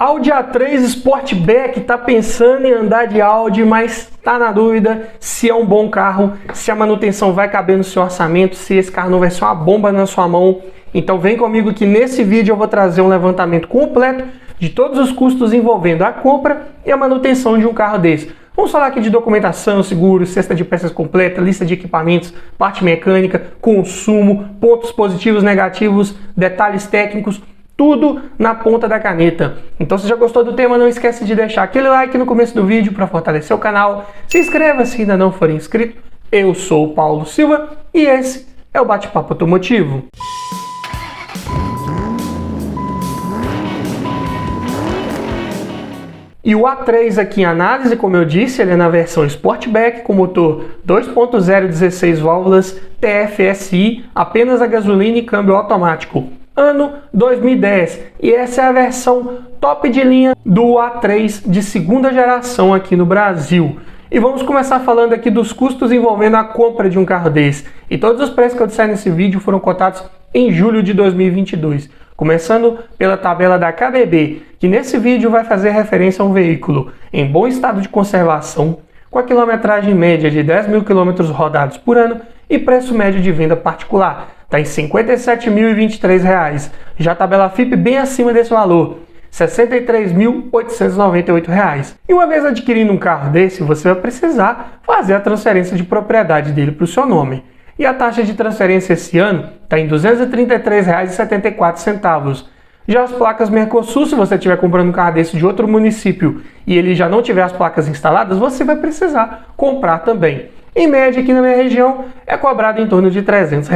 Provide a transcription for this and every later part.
Audi A3 Sportback, tá pensando em andar de Audi, mas tá na dúvida se é um bom carro, se a manutenção vai caber no seu orçamento, se esse carro não vai ser uma bomba na sua mão. Então vem comigo que nesse vídeo eu vou trazer um levantamento completo de todos os custos envolvendo a compra e a manutenção de um carro desse. Vamos falar aqui de documentação, seguro, cesta de peças completa, lista de equipamentos, parte mecânica, consumo, pontos positivos, negativos, detalhes técnicos, tudo na ponta da caneta. Então se já gostou do tema, não esquece de deixar aquele like no começo do vídeo para fortalecer o canal. Se inscreva se ainda não for inscrito. Eu sou o Paulo Silva e esse é o Bate-Papo Automotivo. E o A3 aqui em análise, como eu disse, ele é na versão Sportback com motor 2.0 16 válvulas TFSI, apenas a gasolina e câmbio automático. Ano 2010, e essa é a versão top de linha do A3 de segunda geração aqui no Brasil. E vamos começar falando aqui dos custos envolvendo a compra de um carro desse. E todos os preços que eu disser nesse vídeo foram cotados em julho de 2022. Começando pela tabela da KBB, que nesse vídeo vai fazer referência a um veículo em bom estado de conservação, com a quilometragem média de 10 mil quilômetros rodados por ano e preço médio de venda particular. Está em R$ 57.023. Já a tabela FIPE bem acima desse valor, R$ 63.898. E uma vez adquirindo um carro desse, você vai precisar fazer a transferência de propriedade dele para o seu nome. E a taxa de transferência esse ano está em R$ 233,74. Já as placas Mercosul, se você estiver comprando um carro desse de outro município e ele já não tiver as placas instaladas, você vai precisar comprar também. Em média, aqui na minha região, é cobrado em torno de R$ 300.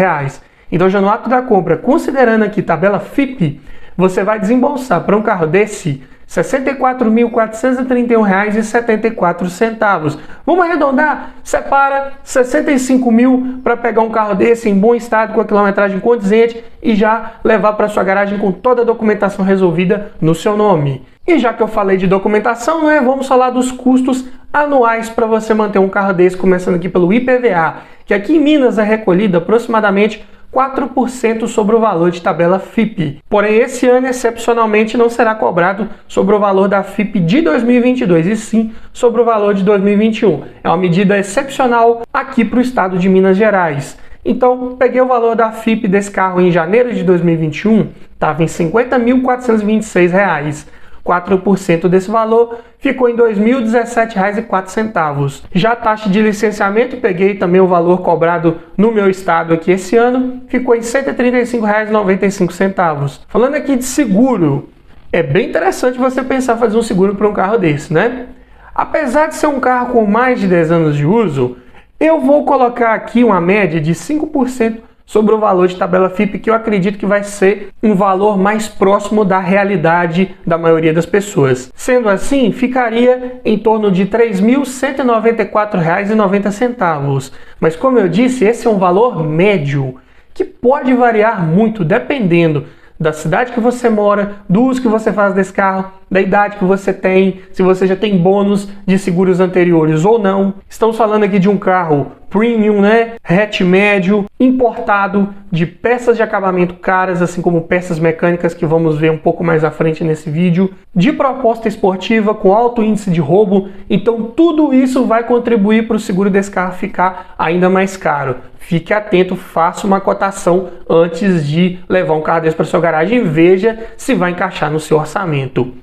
Então, já no ato da compra, considerando aqui tabela FIPE, você vai desembolsar para um carro desse R$ 64.431,74. Vamos arredondar? Separa 65 mil para pegar um carro desse em bom estado, com a quilometragem condizente e já levar para sua garagem com toda a documentação resolvida no seu nome. E já que eu falei de documentação, vamos falar dos custos anuais para você manter um carro desse, começando aqui pelo IPVA, que aqui em Minas é recolhido aproximadamente 4% sobre o valor de tabela FIPE. Porém, esse ano, excepcionalmente, não será cobrado sobre o valor da FIPE de 2022, e sim sobre o valor de 2021. É uma medida excepcional aqui para o estado de Minas Gerais. Então, peguei o valor da FIPE desse carro em janeiro de 2021, estava em R$ 50.426. 4% desse valor ficou em R$ 2.017,04. Já a taxa de licenciamento, peguei também o valor cobrado no meu estado aqui esse ano, ficou em R$ 135,95. Falando aqui de seguro, é bem interessante você pensar em fazer um seguro para um carro desse, né? Apesar de ser um carro com mais de 10 anos de uso, eu vou colocar aqui uma média de 5% sobre o valor de tabela FIPE, que eu acredito que vai ser um valor mais próximo da realidade da maioria das pessoas. Sendo assim, ficaria em torno de R$ 3.194,90. Mas como eu disse, esse é um valor médio, que pode variar muito dependendo da cidade que você mora, do uso que você faz desse carro, da idade que você tem, se você já tem bônus de seguros anteriores ou não. Estamos falando aqui de um carro premium, hatch médio, importado, de peças de acabamento caras, assim como peças mecânicas que vamos ver um pouco mais à frente nesse vídeo, de proposta esportiva com alto índice de roubo. Então tudo isso vai contribuir para o seguro desse carro ficar ainda mais caro. Fique atento, faça uma cotação antes de levar um carro desse para sua garagem e veja se vai encaixar no seu orçamento.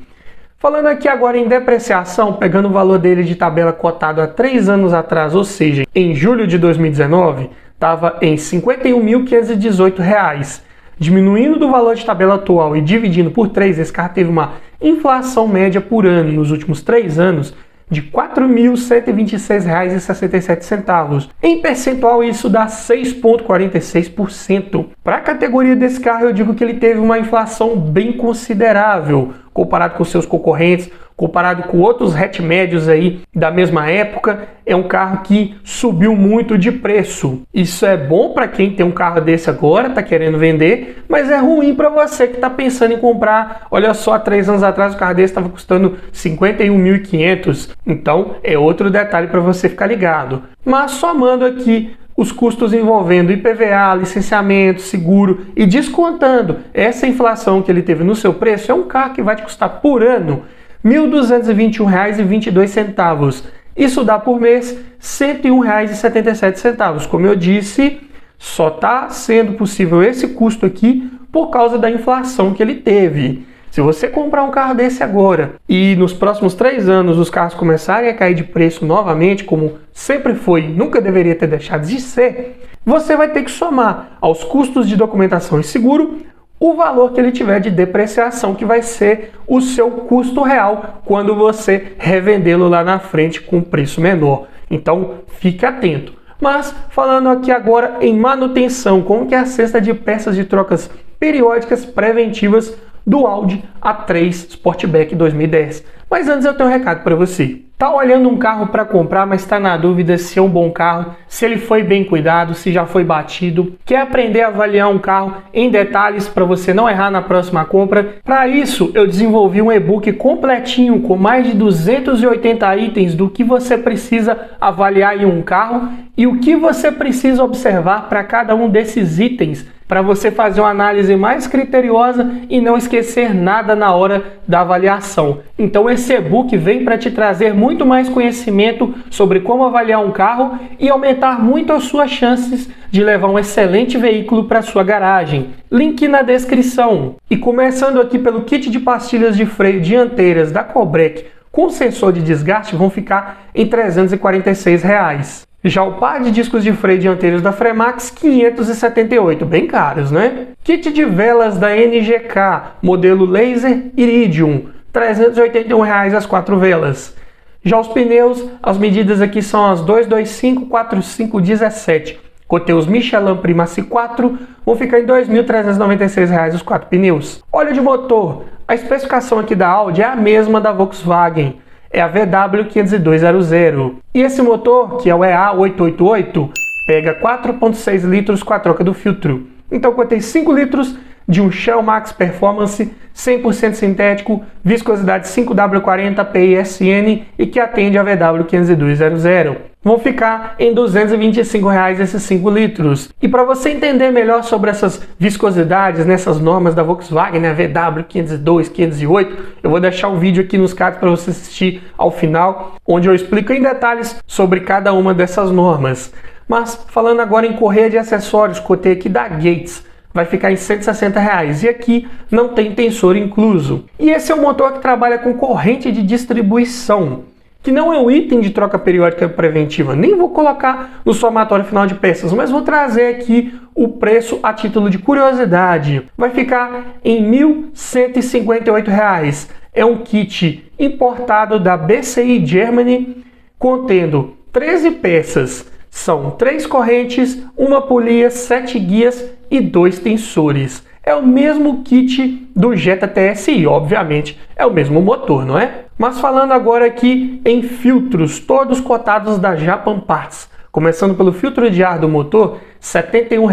Falando aqui agora em depreciação, pegando o valor dele de tabela cotado há 3 anos atrás, ou seja, em julho de 2019, estava em R$ 51.518. Diminuindo do valor de tabela atual e dividindo por 3, esse carro teve uma inflação média por ano nos últimos 3 anos de R$ 4.126,67. Em percentual, isso dá 6,46%. Para a categoria desse carro, eu digo que ele teve uma inflação bem considerável, comparado com seus concorrentes, comparado com outros hatch médios aí da mesma época. É um carro que subiu muito de preço. Isso é bom para quem tem um carro desse agora, está querendo vender, mas é ruim para você que está pensando em comprar. Olha só, há 3 anos atrás o carro desse estava custando R$ 51.500. Então é outro detalhe para você ficar ligado. Mas somando aqui os custos envolvendo IPVA, licenciamento, seguro e descontando essa inflação que ele teve no seu preço, é um carro que vai te custar por ano R$ 1.221,22. Isso dá por mês R$ 101,77. Como eu disse, só está sendo possível esse custo aqui por causa da inflação que ele teve. Se você comprar um carro desse agora e nos próximos 3 anos os carros começarem a cair de preço novamente, como sempre foi, nunca deveria ter deixado de ser, você vai ter que somar aos custos de documentação e seguro o valor que ele tiver de depreciação, que vai ser o seu custo real quando você revendê-lo lá na frente com preço menor. Então, fique atento. Mas, falando aqui agora em manutenção, como que é a cesta de peças de trocas periódicas preventivas do Audi A3 Sportback 2010. Mas antes eu tenho um recado para você. Tá olhando um carro para comprar, mas está na dúvida se é um bom carro, se ele foi bem cuidado, se já foi batido. Quer aprender a avaliar um carro em detalhes para você não errar na próxima compra? Para isso, eu desenvolvi um e-book completinho com mais de 280 itens do que você precisa avaliar em um carro e o que você precisa observar para cada um desses itens, para você fazer uma análise mais criteriosa e não esquecer nada na hora da avaliação. Então esse e-book vem para te trazer muito mais conhecimento sobre como avaliar um carro e aumentar muito as suas chances de levar um excelente veículo para sua garagem. Link na descrição. E começando aqui pelo kit de pastilhas de freio dianteiras da Colbrelli com sensor de desgaste, vão ficar em R$ 346. Já o par de discos de freio dianteiros da Fremax, 578, bem caros, né? Kit de velas da NGK, modelo Laser Iridium, R$ 381 as 4 velas. Já os pneus, as medidas aqui são as 225, 45, 17. Cotei os Michelin Primacy 4, vão ficar em R$ 2.396 os 4 pneus. Óleo de motor, a especificação aqui da Audi é a mesma da Volkswagen. É a VW50200. E esse motor, que é o EA888, pega 4,6 litros com a troca do filtro. Então eu cotei 5 litros de um Shell Max Performance 100% sintético, viscosidade 5W40 PISN e que atende a VW50200. Vão ficar em R$ 225 esses 5 litros. E para você entender melhor sobre essas viscosidades nessas normas da Volkswagen, né, VW 502, 508, eu vou deixar um vídeo aqui nos cards para você assistir ao final, onde eu explico em detalhes sobre cada uma dessas normas. Mas falando agora em correia de acessórios, cotei aqui da Gates. Vai ficar em R$ 160 e aqui não tem tensor incluso. E esse é um motor que trabalha com corrente de distribuição, que não é um item de troca periódica preventiva. Nem vou colocar no somatório final de peças, mas vou trazer aqui o preço a título de curiosidade. Vai ficar em R$ 1.158. É um kit importado da BCI Germany, contendo 13 peças. São 3 correntes, uma polia, 7 guias e 2 tensores. É o mesmo kit do Jetta TSI, obviamente, é o mesmo motor, não é? Mas falando agora aqui em filtros, todos cotados da Japan Parts. Começando pelo filtro de ar do motor, R$ 71.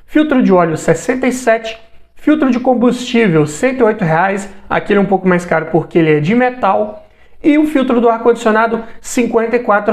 Filtro de óleo, R$ 67. Filtro de combustível, R$ 108. Aquele é um pouco mais caro porque ele é de metal. E o filtro do ar-condicionado, R$ 54.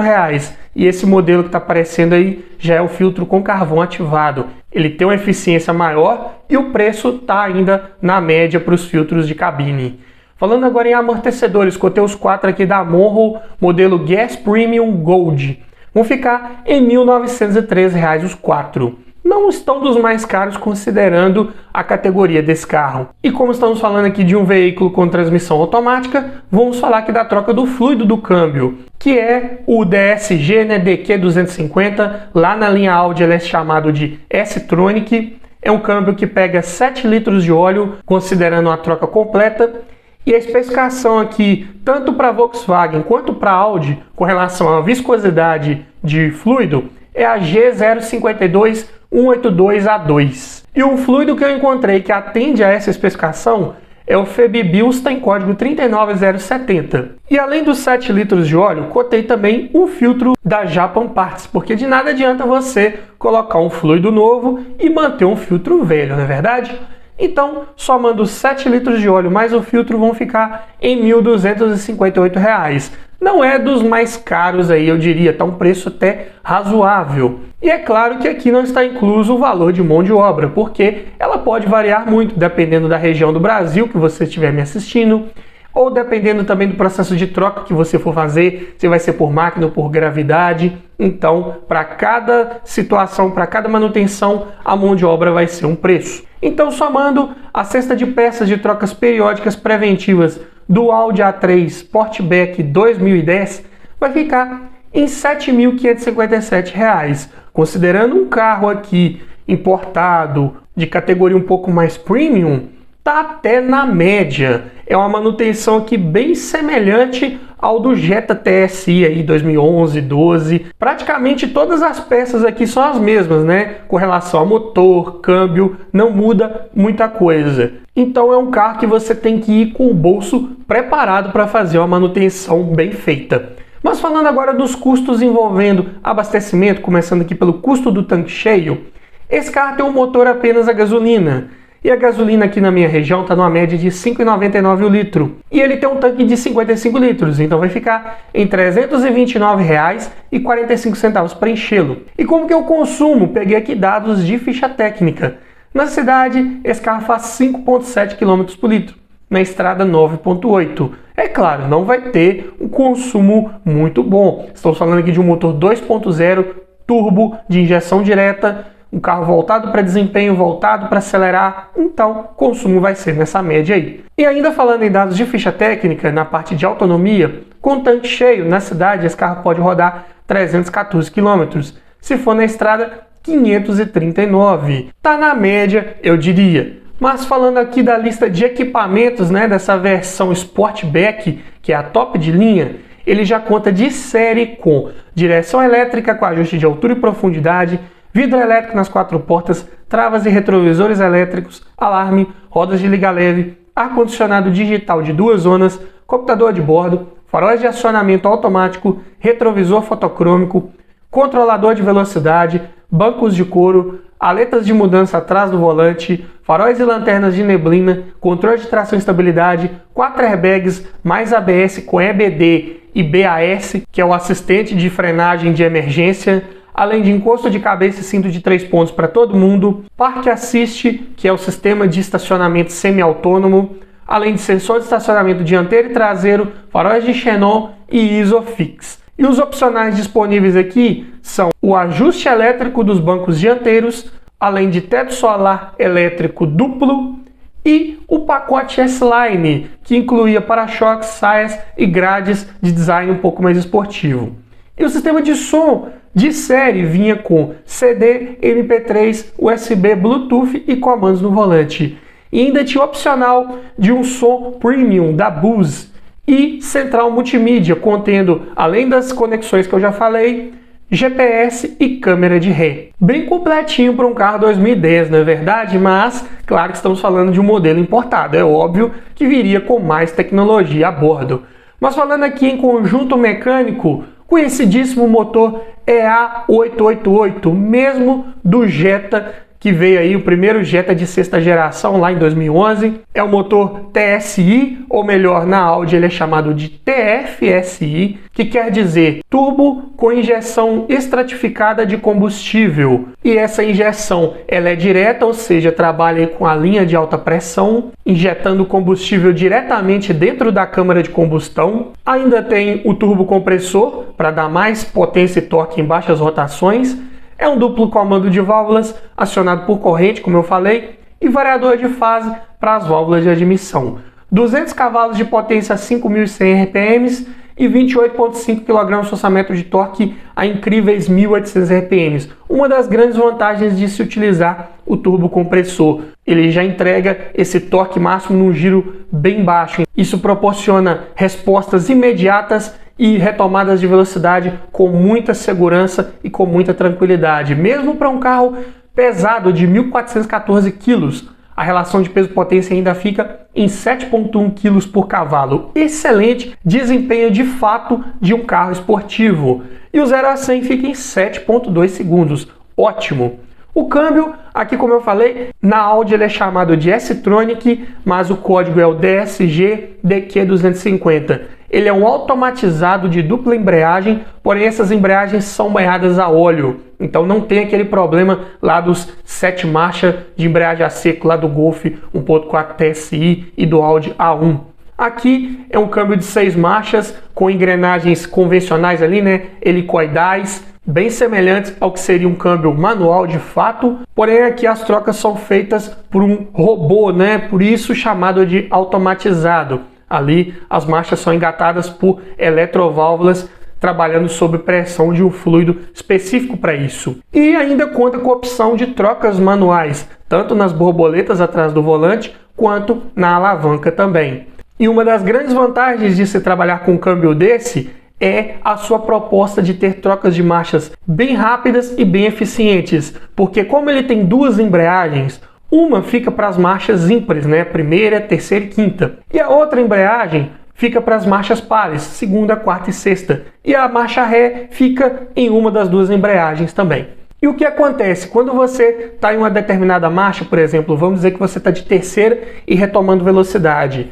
E esse modelo que está aparecendo aí já é o filtro com carvão ativado. Ele tem uma eficiência maior e o preço está ainda na média para os filtros de cabine. Falando agora em amortecedores, cotei os 4 aqui da Monroe, modelo Gas Premium Gold. Vão ficar em R$ 1.913 os 4. Não estão dos mais caros considerando a categoria desse carro. E como estamos falando aqui de um veículo com transmissão automática, vamos falar aqui da troca do fluido do câmbio, que é o DSG, né, DQ250, lá na linha Audi ele é chamado de S-Tronic. É um câmbio que pega 7 litros de óleo, considerando a troca completa. E a especificação aqui, tanto para Volkswagen quanto para Audi, com relação à viscosidade de fluido, é a G052182A2. E o fluido que eu encontrei que atende a essa especificação é o Febibilstein código 39070. E além dos 7 litros de óleo, cotei também um filtro da Japan Parts, porque de nada adianta você colocar um fluido novo e manter um filtro velho, não é verdade? Então, somando 7 litros de óleo mais o filtro, vão ficar em R$ 1.258. não é dos mais caros aí, eu diria, tá um preço até razoável. E é claro que aqui não está incluso o valor de mão de obra, porque ela pode variar muito dependendo da região do Brasil que você estiver me assistindo, ou dependendo também do processo de troca que você for fazer, se vai ser por máquina ou por gravidade. Então, para cada situação, para cada manutenção, a mão de obra vai ser um preço. Então, somando a cesta de peças de trocas periódicas preventivas do Audi A3 Sportback 2010, vai ficar em R$ 7.557, considerando um carro aqui importado, de categoria um pouco mais premium, tá até na média. É uma manutenção aqui bem semelhante ao do Jetta TSI aí 2011, 12. Praticamente todas as peças aqui são as mesmas, né? Com relação ao motor, câmbio, não muda muita coisa. Então é um carro que você tem que ir com o bolso preparado para fazer uma manutenção bem feita. Mas falando agora dos custos envolvendo abastecimento, começando aqui pelo custo do tanque cheio, esse carro tem um motor apenas a gasolina. E a gasolina aqui na minha região está numa média de R$ 5,99 o litro. E ele tem um tanque de 55 litros, então vai ficar em R$ 329,45 para enchê-lo. E como que eu consumo? Peguei aqui dados de ficha técnica. Na cidade, esse carro faz 5,7 km por litro. Na estrada, 9,8. É claro, não vai ter um consumo muito bom. Estamos falando aqui de um motor 2.0 turbo de injeção direta, um carro voltado para desempenho, voltado para acelerar, então o consumo vai ser nessa média aí. E ainda falando em dados de ficha técnica, na parte de autonomia, com tanque cheio, na cidade esse carro pode rodar 314 km. Se for na estrada, 539. Tá na média, eu diria. Mas falando aqui da lista de equipamentos, né, dessa versão Sportback, que é a top de linha, ele já conta de série com direção elétrica com ajuste de altura e profundidade, vidro elétrico nas 4 portas, travas e retrovisores elétricos, alarme, rodas de liga leve, ar-condicionado digital de 2 zonas, computador de bordo, faróis de acionamento automático, retrovisor fotocrômico, controlador de velocidade, bancos de couro, aletas de mudança atrás do volante, faróis e lanternas de neblina, controle de tração e estabilidade, 4 airbags, mais ABS com EBD e BAS, que é o assistente de frenagem de emergência, além de encosto de cabeça e cinto de 3 pontos para todo mundo, Park Assist, que é o sistema de estacionamento semi-autônomo, além de sensor de estacionamento dianteiro e traseiro, faróis de xenon e Isofix. E os opcionais disponíveis aqui são o ajuste elétrico dos bancos dianteiros, além de teto solar elétrico duplo e o pacote S-Line, que incluía para-choques, saias e grades de design um pouco mais esportivo. E o sistema de som de série vinha com CD, MP3, USB, Bluetooth e comandos no volante. E ainda tinha o opcional de um som premium da Bose e central multimídia, contendo, além das conexões que eu já falei, GPS e câmera de ré. Bem completinho para um carro 2010, não é verdade? Mas, claro que estamos falando de um modelo importado. É óbvio que viria com mais tecnologia a bordo. Mas falando aqui em conjunto mecânico, conhecidíssimo motor EA888, mesmo do Jetta, que veio aí o primeiro Jetta de 6ª geração lá em 2011. É o motor TSI, ou melhor, na Audi ele é chamado de TFSI, que quer dizer turbo com injeção estratificada de combustível. E essa injeção ela é direta, ou seja, trabalha com a linha de alta pressão, injetando combustível diretamente dentro da câmara de combustão. Ainda tem o turbo compressor para dar mais potência e torque em baixas rotações. É um duplo comando de válvulas acionado por corrente, como eu falei, e variador de fase para as válvulas de admissão. 200 cavalos de potência a 5.100 RPM e 28,5 kgfm de torque a incríveis 1.800 RPM. Uma das grandes vantagens de se utilizar o turbo compressor. Ele já entrega esse torque máximo num giro bem baixo. Isso proporciona respostas imediatas e retomadas de velocidade com muita segurança e com muita tranquilidade. Mesmo para um carro pesado de 1.414 kg, a relação de peso-potência ainda fica em 7,1 kg por cavalo. Excelente desempenho de fato de um carro esportivo. E o 0 a 100 fica em 7,2 segundos. Ótimo! O câmbio, aqui como eu falei, na Audi ele é chamado de S-Tronic, mas o código é o DSG DQ250. Ele é um automatizado de dupla embreagem, porém essas embreagens são banhadas a óleo. Então não tem aquele problema lá dos 7 marchas de embreagem a seco lá do Golf 1.4 TSI e do Audi A1. Aqui é um câmbio de 6 marchas com engrenagens convencionais ali, né, helicoidais, bem semelhantes ao que seria um câmbio manual de fato, porém aqui as trocas são feitas por um robô, né, por isso chamado de automatizado. Ali as marchas são engatadas por eletroválvulas trabalhando sob pressão de um fluido específico para isso. E ainda conta com a opção de trocas manuais, tanto nas borboletas atrás do volante, quanto na alavanca também. E uma das grandes vantagens de se trabalhar com um câmbio desse é a sua proposta de ter trocas de marchas bem rápidas e bem eficientes, porque como ele tem 2 embreagens, uma fica para as marchas ímpares, né, primeira, terceira e quinta, e a outra embreagem fica para as marchas pares, segunda, quarta e sexta, e a marcha ré fica em uma das 2 embreagens também. E o que acontece? Quando você está em uma determinada marcha, por exemplo, vamos dizer que você está de terceira e retomando velocidade,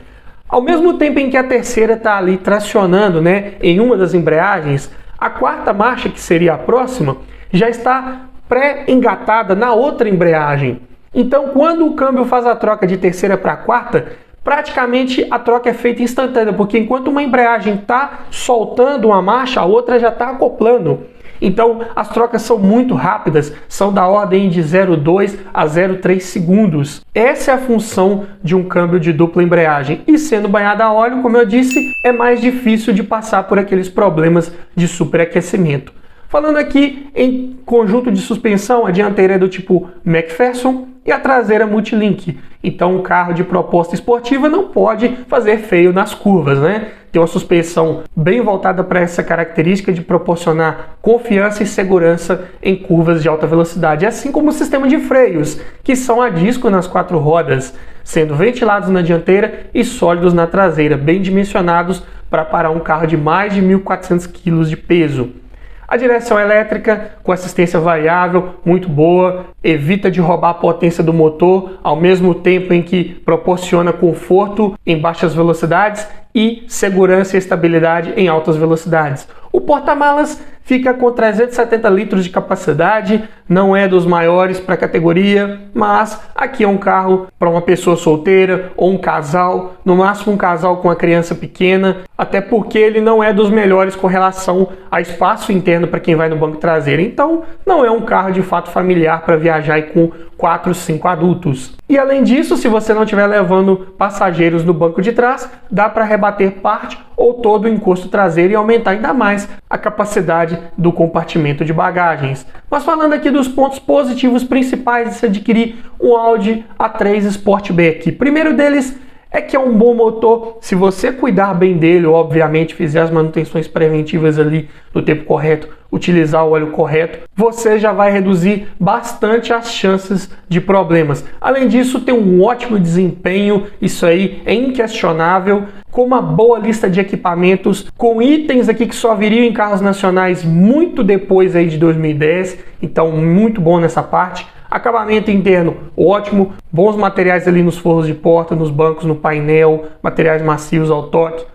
ao mesmo tempo em que a terceira está ali tracionando, né, em uma das embreagens, a quarta marcha, que seria a próxima, já está pré-engatada na outra embreagem. Então, quando o câmbio faz a troca de terceira para quarta, praticamente a troca é feita instantânea, porque enquanto uma embreagem está soltando uma marcha, a outra já está acoplando. Então, as trocas são muito rápidas, são da ordem de 0,2 a 0,3 segundos. Essa é a função de um câmbio de dupla embreagem. E sendo banhado a óleo, como eu disse, é mais difícil de passar por aqueles problemas de superaquecimento. Falando aqui em conjunto de suspensão, a dianteira é do tipo McPherson e a traseira multilink. Então, um carro de proposta esportiva não pode fazer feio nas curvas, né? Tem uma suspensão bem voltada para essa característica de proporcionar confiança e segurança em curvas de alta velocidade, assim como o sistema de freios, que são a disco nas 4 rodas, sendo ventilados na dianteira e sólidos na traseira, bem dimensionados para parar um carro de mais de 1.400 kg de peso. A direção elétrica com assistência variável, muito boa, evita de roubar a potência do motor, ao mesmo tempo em que proporciona conforto em baixas velocidades e segurança e estabilidade em altas velocidades. O porta-malas fica com 370 litros de capacidade, não é dos maiores para a categoria, mas aqui é um carro para uma pessoa solteira ou um casal, no máximo um casal com uma criança pequena, até porque ele não é dos melhores com relação a espaço interno para quem vai no banco traseiro. Então, não é um carro de fato familiar para viajar com 4, 5 adultos. E além disso, se você não estiver levando passageiros no banco de trás, dá para rebater parte ou todo o encosto traseiro e aumentar ainda mais a capacidade do compartimento de bagagens. Mas falando aqui dos pontos positivos principais de se adquirir um Audi A3 Sportback. Primeiro deles é que é um bom motor, se você cuidar bem dele, obviamente fizer as manutenções preventivas ali no tempo correto, utilizar o óleo correto, você já vai reduzir bastante as chances de problemas. Além disso, tem um ótimo desempenho, isso aí é inquestionável, com uma boa lista de equipamentos, com itens aqui que só viriam em carros nacionais muito depois aí de 2010, então muito bom nessa parte. Acabamento interno ótimo, bons materiais ali nos forros de porta, nos bancos, no painel, materiais macios ao toque.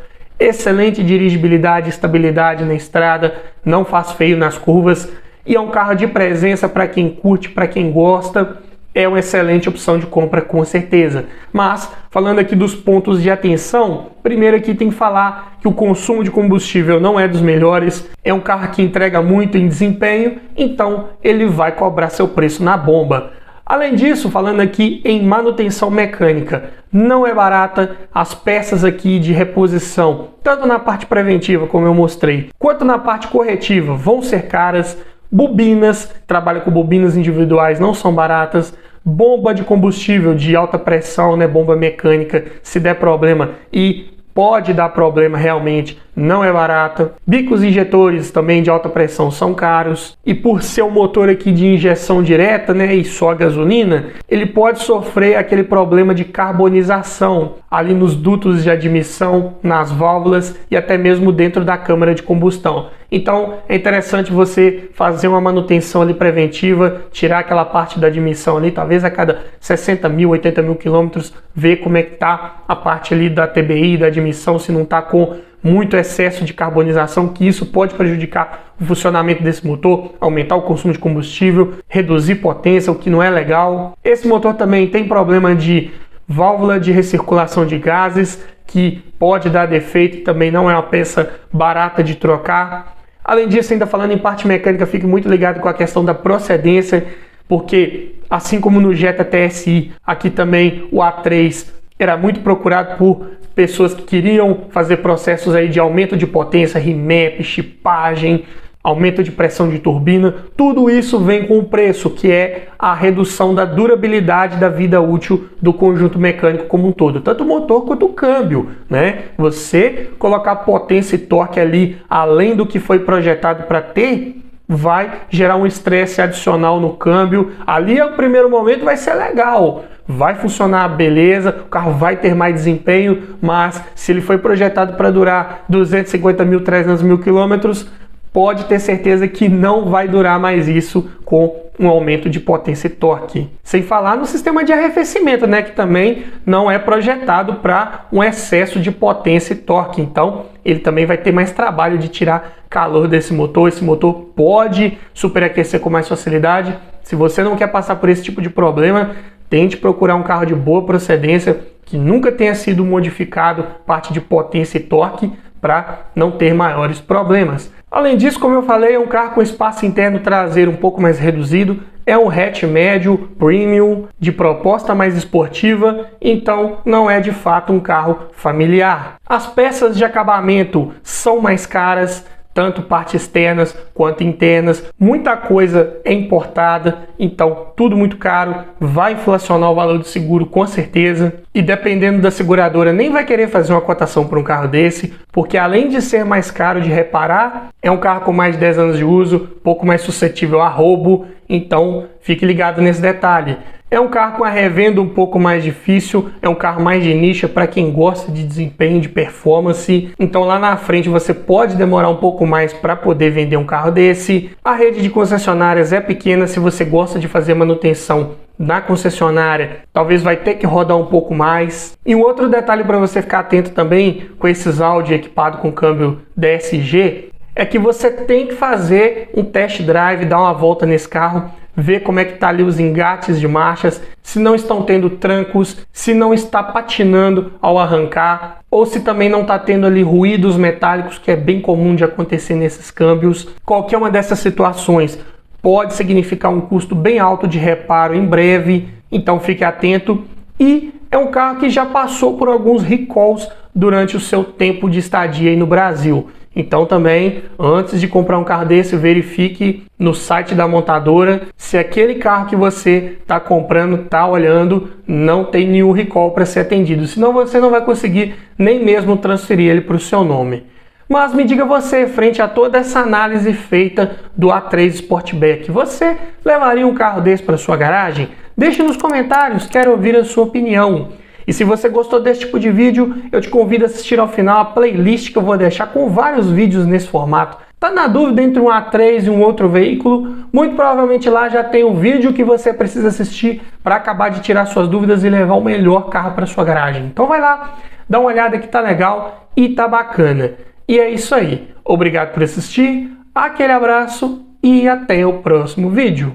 Excelente dirigibilidade e estabilidade na estrada, não faz feio nas curvas e é um carro de presença para quem curte, para quem gosta. É uma excelente opção de compra com certeza. Mas, falando aqui dos pontos de atenção, primeiro aqui tem que falar que o consumo de combustível não é dos melhores, é um carro que entrega muito em desempenho, então ele vai cobrar seu preço na bomba. Além disso, falando aqui em manutenção mecânica, não é barata, as peças aqui de reposição, tanto na parte preventiva, como eu mostrei, quanto na parte corretiva, vão ser caras. Bobinas, trabalha com bobinas individuais, não são baratas. Bomba de combustível de alta pressão, né, bomba mecânica, se der problema, e pode dar problema realmente, não é barata. Bicos injetores também de alta pressão são caros. E por ser um motor aqui de injeção direta, né, e só gasolina, ele pode sofrer aquele problema de carbonização ali nos dutos de admissão, nas válvulas e até mesmo dentro da câmara de combustão. Então é interessante você fazer uma manutenção ali preventiva, tirar aquela parte da admissão ali, talvez a cada 60 mil, 80 mil quilômetros, ver como é que tá a parte ali da TBI, da admissão, se não tá com muito excesso de carbonização, que isso pode prejudicar o funcionamento desse motor, aumentar o consumo de combustível, reduzir potência, o que não é legal. Esse motor também tem problema de válvula de recirculação de gases, que pode dar defeito e também não é uma peça barata de trocar. Além disso, ainda falando em parte mecânica, fique muito ligado com a questão da procedência, porque assim como no Jetta TSI, aqui também o A3 era muito procurado por pessoas que queriam fazer processos aí de aumento de potência, remap, chipagem, aumento de pressão de turbina. Tudo isso vem com o preço, que é a redução da durabilidade da vida útil do conjunto mecânico como um todo, tanto o motor quanto o câmbio, né? Você colocar potência e torque ali além do que foi projetado para ter, vai gerar um estresse adicional no câmbio. Ali ao primeiro momento vai ser legal, vai funcionar beleza, o carro vai ter mais desempenho, mas se ele foi projetado para durar 250 mil, 300 mil quilômetros, pode ter certeza que não vai durar mais isso com um aumento de potência e torque. Sem falar no sistema de arrefecimento, né, que também não é projetado para um excesso de potência e torque. Então, ele também vai ter mais trabalho de tirar calor desse motor. Esse motor pode superaquecer com mais facilidade. Se você não quer passar por esse tipo de problema, tente procurar um carro de boa procedência, que nunca tenha sido modificado parte de potência e torque, para não ter maiores problemas. Além disso, como eu falei, é um carro com espaço interno traseiro um pouco mais reduzido, é um hatch médio, premium, de proposta mais esportiva, então não é de fato um carro familiar. As peças de acabamento são mais caras, tanto partes externas quanto internas, muita coisa é importada, então tudo muito caro, vai inflacionar o valor do seguro com certeza, e dependendo da seguradora nem vai querer fazer uma cotação para um carro desse, porque além de ser mais caro de reparar, é um carro com mais de 10 anos de uso, pouco mais suscetível a roubo, então fique ligado nesse detalhe. É um carro com a revenda um pouco mais difícil, é um carro mais de nicho para quem gosta de desempenho, de performance. Então lá na frente você pode demorar um pouco mais para poder vender um carro desse. A rede de concessionárias é pequena, se você gosta de fazer manutenção na concessionária, talvez vai ter que rodar um pouco mais. E um outro detalhe para você ficar atento também com esses Audi equipados com câmbio DSG, é que você tem que fazer um test drive, dar uma volta nesse carro, ver como é que tá ali os engates de marchas, se não estão tendo trancos, se não está patinando ao arrancar, ou se também não está tendo ali ruídos metálicos, que é bem comum de acontecer nesses câmbios. Qualquer uma dessas situações pode significar um custo bem alto de reparo em breve, então fique atento. E é um carro que já passou por alguns recalls durante o seu tempo de estadia aí no Brasil. Então também, antes de comprar um carro desse, verifique no site da montadora se aquele carro que você está comprando, está olhando, não tem nenhum recall para ser atendido. Senão você não vai conseguir nem mesmo transferir ele para o seu nome. Mas me diga você, frente a toda essa análise feita do A3 Sportback, você levaria um carro desse para sua garagem? Deixe nos comentários, quero ouvir a sua opinião. E se você gostou desse tipo de vídeo, eu te convido a assistir ao final a playlist que eu vou deixar com vários vídeos nesse formato. Tá na dúvida entre um A3 e um outro veículo? Muito provavelmente lá já tem um vídeo que você precisa assistir para acabar de tirar suas dúvidas e levar o melhor carro para sua garagem. Então vai lá, dá uma olhada que tá legal e tá bacana. E é isso aí. Obrigado por assistir, aquele abraço e até o próximo vídeo.